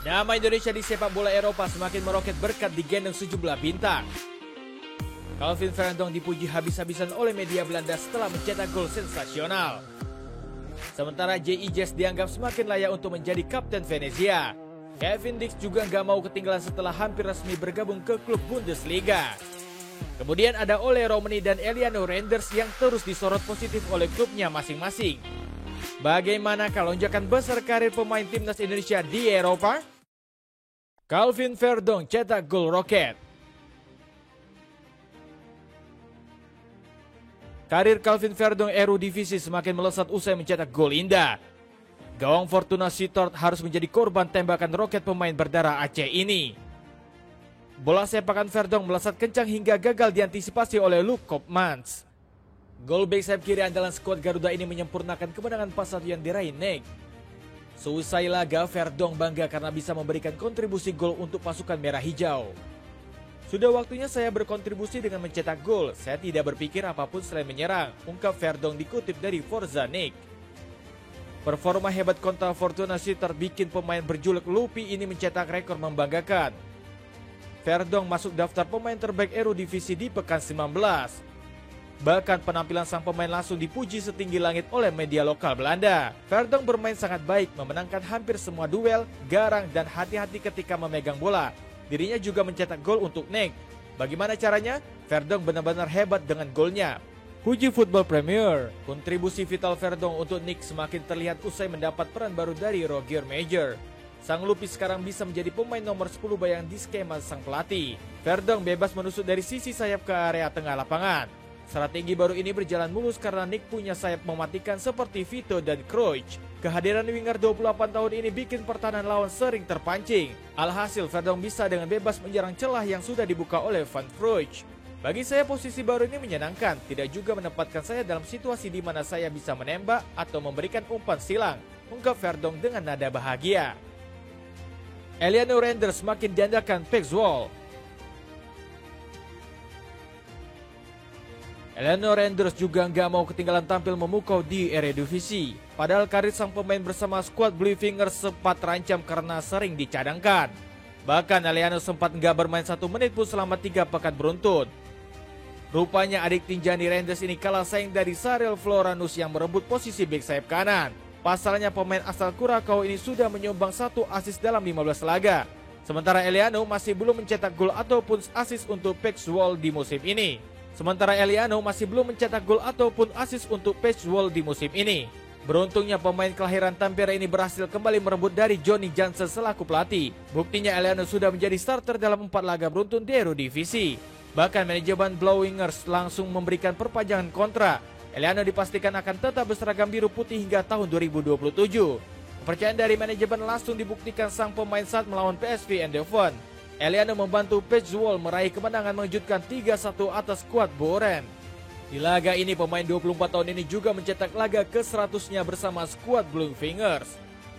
Nama Indonesia di sepak bola Eropa semakin meroket berkat digendong sejumlah bintang. Calvin Vertonghen dipuji habis-habisan oleh media Belanda setelah mencetak gol sensasional. Sementara J.I. dianggap semakin layak untuk menjadi kapten Venezia. Kevin Dix juga nggak mau ketinggalan setelah hampir resmi bergabung ke klub Bundesliga. Kemudian ada Ole Romani dan Eliano Reinders yang terus disorot positif oleh klubnya masing-masing. Bagaimana lonjakan besar karir pemain timnas Indonesia di Eropa? Calvin Vertonghen cetak gol roket. Karir Calvin Vertonghen Eredivisie semakin melesat usai mencetak gol indah. Gawang Fortuna Sittard harus menjadi korban tembakan roket pemain berdarah Aceh ini. Bola sepakan Vertonghen melesat kencang hingga gagal diantisipasi oleh Luc Koopmans. Gol bek sayap kiri andalan skuad Garuda ini menyempurnakan kemenangan 4-1 yang diraih NEC. Seusai laga, Vertonghen bangga karena bisa memberikan kontribusi gol untuk pasukan merah hijau. Sudah waktunya saya berkontribusi dengan mencetak gol. Saya tidak berpikir apapun selain menyerang, ungkap Vertonghen dikutip dari Forza NEC. Performa hebat kontra Fortuna Sittard bikin pemain berjuluk Lupi ini mencetak rekor membanggakan. Vertonghen masuk daftar pemain terbaik Eredivisie di pekan 19. Bahkan penampilan sang pemain langsung dipuji setinggi langit oleh media lokal Belanda. Vertonghen bermain sangat baik, memenangkan hampir semua duel, garang dan hati-hati ketika memegang bola. Dirinya juga mencetak gol untuk NEC. Bagaimana caranya? Vertonghen benar-benar hebat dengan golnya. Puji Football Premier, kontribusi vital Vertonghen untuk NEC semakin terlihat usai mendapat peran baru dari Roger Major. Sang Lupis sekarang bisa menjadi pemain nomor 10 bayang di skema sang pelatih. Vertonghen bebas menusuk dari sisi sayap ke area tengah lapangan. Strategi baru ini berjalan mulus karena NEC punya sayap mematikan seperti Vito dan Cruyff. Kehadiran winger 28 tahun ini bikin pertahanan lawan sering terpancing. Alhasil Vertonghen bisa dengan bebas menyerang celah yang sudah dibuka oleh Van Cruyff. Bagi saya posisi baru ini menyenangkan, tidak juga menempatkan saya dalam situasi di mana saya bisa menembak atau memberikan umpan silang, ungkap Vertonghen dengan nada bahagia. Eliano Reinders semakin diandalkan Pek Zwolle. Eliano Reinders juga nggak mau ketinggalan tampil memukau di Eredivisie. Padahal karir sang pemain bersama skuad Blue Fingers sempat terancam karena sering dicadangkan. Bahkan Eliano sempat nggak bermain 1 menit pun selama 3 pekan beruntun. Rupanya adik Tinjani Reinders ini kalah saing dari Sarel Floranus yang merebut posisi bek sayap kanan. Pasalnya pemain asal Curacao ini sudah menyumbang 1 assist dalam 15 laga. Sementara Eliano masih belum mencetak gol ataupun assist untuk Pek Zwolle di musim ini. Beruntungnya pemain kelahiran Tampere ini berhasil kembali merebut dari Johnny Jansen selaku pelatih. Buktinya Eliano sudah menjadi starter dalam 4 laga beruntun di Eredivisie. Bahkan manajemen Blue Wingers langsung memberikan perpanjangan kontrak. Eliano dipastikan akan tetap berseragam biru putih hingga tahun 2027. Kepercayaan dari manajemen langsung dibuktikan sang pemain saat melawan PSV Eindhoven. Eliano membantu Pek Zwolle meraih kemenangan mengejutkan 3-1 atas skuad Boren. Di laga ini pemain 24 tahun ini juga mencetak laga ke-100-nya bersama skuad Blue Fingers.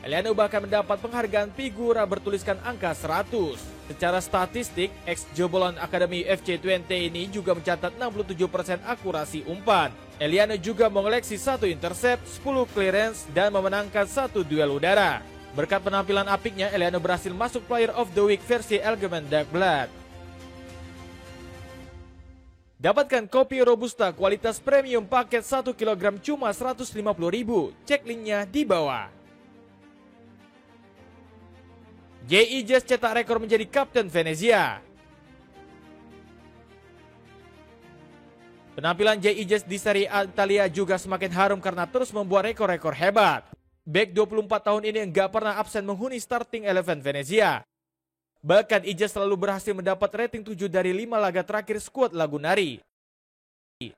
Eliano bahkan mendapat penghargaan figura bertuliskan angka 100. Secara statistik, ex-jebolan Akademi FC Twente ini juga mencatat 67% akurasi umpan. Eliano juga mengoleksi 1 intercept, 10 clearance, dan memenangkan 1 duel udara. Berkat penampilan apiknya, Eliano berhasil masuk Player of the Week versi Algemeen Dagblad. Dapatkan kopi Robusta kualitas premium paket 1 kg cuma 150.000. Cek linknya di bawah. J.I. cetak rekor menjadi kapten Venezia. Penampilan J.I. di Serie A Italia juga semakin harum karena terus membuat rekor-rekor hebat. Bek 24 tahun ini enggak pernah absen menghuni starting 11 Venezia. Bahkan Ijaz selalu berhasil mendapat rating 7 dari 5 laga terakhir skuad Lagunari.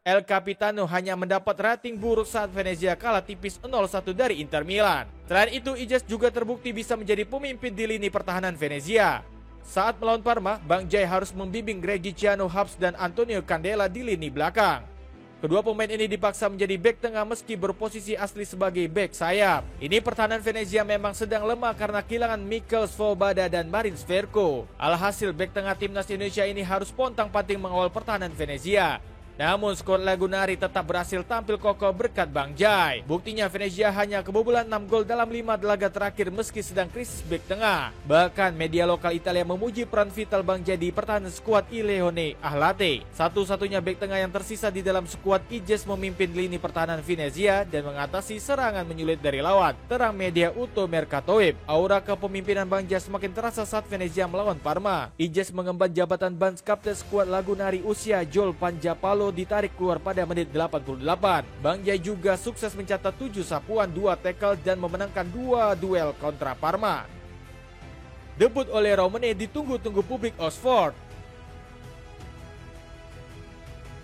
El Capitano hanya mendapat rating buruk saat Venezia kalah tipis 0-1 dari Inter Milan. Selain itu, Ijaz juga terbukti bisa menjadi pemimpin di lini pertahanan Venezia. Saat melawan Parma, Bang Jai harus membimbing Reggiano Habs dan Antonio Candela di lini belakang. Kedua pemain ini dipaksa menjadi bek tengah meski berposisi asli sebagai bek sayap. Ini pertahanan Venezia memang sedang lemah karena kehilangan Mikel Svoboda dan Marin Sverko. Alhasil bek tengah timnas Indonesia ini harus pontang-panting mengawal pertahanan Venezia. Namun skuad Lagunari tetap berhasil tampil kokoh berkat Bang Jai. Buktinya Venezia hanya kebobolan 6 gol dalam 5 laga terakhir meski sedang krisis bek tengah. Bahkan media lokal Italia memuji peran vital Bang Jai di pertahanan skuad I Leone Ahlate. Satu-satunya bek tengah yang tersisa di dalam skuad Ijes memimpin lini pertahanan Venezia dan mengatasi serangan menyulit dari lawan. Terang media Uto Mercatoib, aura kepemimpinan Bang Jai semakin terasa saat Venezia melawan Parma. Ijes mengemban jabatan Bans kapten skuad Lagunari usia Joel Panjapalo ditarik keluar pada menit 88. Bang Jai juga sukses mencatat 7 sapuan, 2 tackle dan memenangkan 2 duel kontra Parma. Debut oleh Romane ditunggu-tunggu publik Oxford.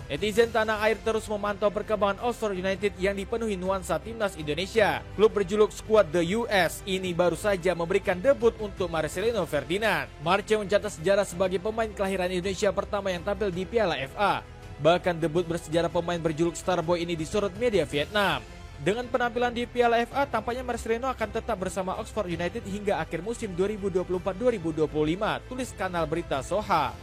Netizen tanah air terus memantau perkembangan Oxford United yang dipenuhi nuansa timnas Indonesia. Klub berjuluk Squad The US ini baru saja memberikan debut untuk Marcelino Ferdinand. Marce mencatat sejarah sebagai pemain kelahiran Indonesia pertama yang tampil di Piala FA. Bahkan debut bersejarah pemain berjuluk Starboy ini disorot media Vietnam. Dengan penampilan di Piala FA, tampaknya Marcelino akan tetap bersama Oxford United hingga akhir musim 2024-2025, tulis kanal berita Soha.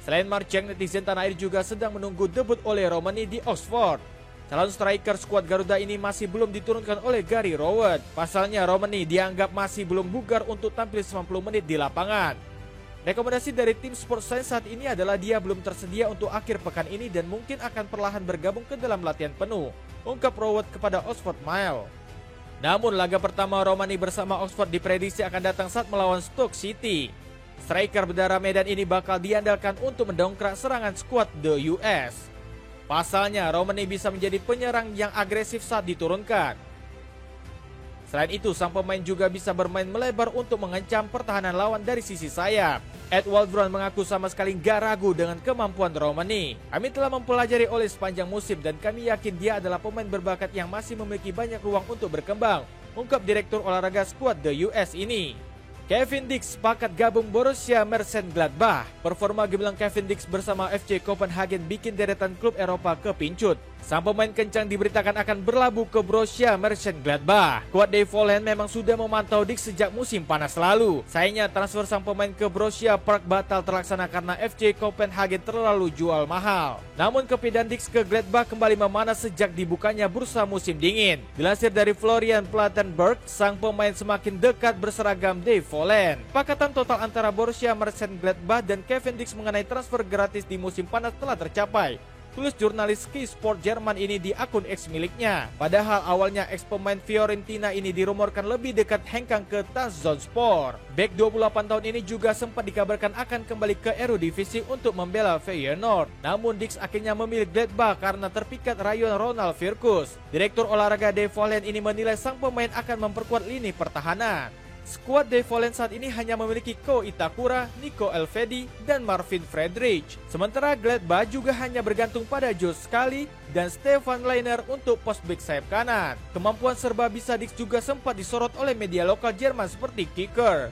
Selain Marceng, netizen tanah air juga sedang menunggu debut oleh Romani di Oxford. Calon striker skuad Garuda ini masih belum diturunkan oleh Gary Rowett. Pasalnya Romani dianggap masih belum bugar untuk tampil 90 menit di lapangan. Rekomendasi dari tim Sports Science saat ini adalah dia belum tersedia untuk akhir pekan ini dan mungkin akan perlahan bergabung ke dalam latihan penuh, ungkap Rowett kepada Oxford Mail. Namun laga pertama Romani bersama Oxford diprediksi akan datang saat melawan Stoke City. Striker berdarah Medan ini bakal diandalkan untuk mendongkrak serangan skuad The US. Pasalnya Romani bisa menjadi penyerang yang agresif saat diturunkan. Selain itu, sang pemain juga bisa bermain melebar untuk mengancam pertahanan lawan dari sisi sayap. Ed Waldron mengaku sama sekali gak ragu dengan kemampuan Romani. Kami telah mempelajari oleh sepanjang musim dan kami yakin dia adalah pemain berbakat yang masih memiliki banyak ruang untuk berkembang, ungkap Direktur Olahraga skuad The US ini. Kevin Dix sepakat gabung Borussia Mönchengladbach. Performa gemilang Kevin Dix bersama FC Copenhagen bikin deretan klub Eropa kepincut. Sang pemain kencang diberitakan akan berlabuh ke Borussia Mönchengladbach. Kuat Dave Volland memang sudah memantau Dix sejak musim panas lalu. Sayangnya transfer sang pemain ke Borussia Park batal terlaksana karena FC Copenhagen terlalu jual mahal. Namun kepindahan Dix ke Gladbach kembali memanas sejak dibukanya bursa musim dingin. Dilansir dari Florian Plettenberg, sang pemain semakin dekat berseragam Dave Volland. Pakatan total antara Borussia Mönchengladbach dan Kevin Dix mengenai transfer gratis di musim panas telah tercapai, tulis jurnalis Sky Sport Jerman ini di akun X miliknya. Padahal awalnya ex pemain Fiorentina ini dirumorkan lebih dekat hengkang ke Trabzonspor. Bek 28 tahun ini juga sempat dikabarkan akan kembali ke Eredivisie untuk membela Feyenoord. Namun Dix akhirnya memilih Gladbach karena terpikat rayuan Ronald Virkus. Direktur olahraga Dave Volland ini menilai sang pemain akan memperkuat lini pertahanan. Skuad Dave Volland saat ini hanya memiliki Ko Itakura, Nico Elvedi, dan Marvin Friedrich. Sementara Gladbach juga hanya bergantung pada Josh Scully dan Stefan Leiner untuk pos bek sayap kanan. Kemampuan serba bisa Dix juga sempat disorot oleh media lokal Jerman seperti Kicker.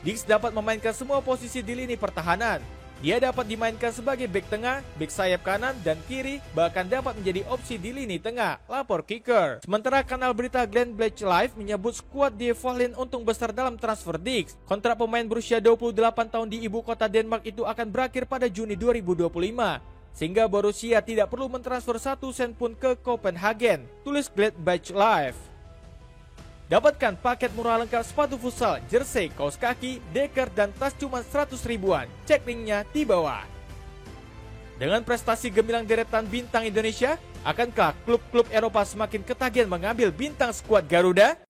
Dix dapat memainkan semua posisi di lini pertahanan. Dia dapat dimainkan sebagai bek tengah, bek sayap kanan dan kiri, bahkan dapat menjadi opsi di lini tengah, lapor Kicker. Sementara kanal berita Glenn Blake Live menyebut skuad Dave Volland untung besar dalam transfer Dix. Kontrak pemain berusia 28 tahun di ibu kota Denmark itu akan berakhir pada Juni 2025. Sehingga Borussia tidak perlu mentransfer 1 sen pun ke Copenhagen, tulis Glenn Blake Live. Dapatkan paket murah lengkap sepatu futsal, jersey, kaos kaki, deker, dan tas cuma 100 ribuan. Cek linknya di bawah. Dengan prestasi gemilang deretan bintang Indonesia, akankah klub-klub Eropa semakin ketagihan mengambil bintang skuad Garuda?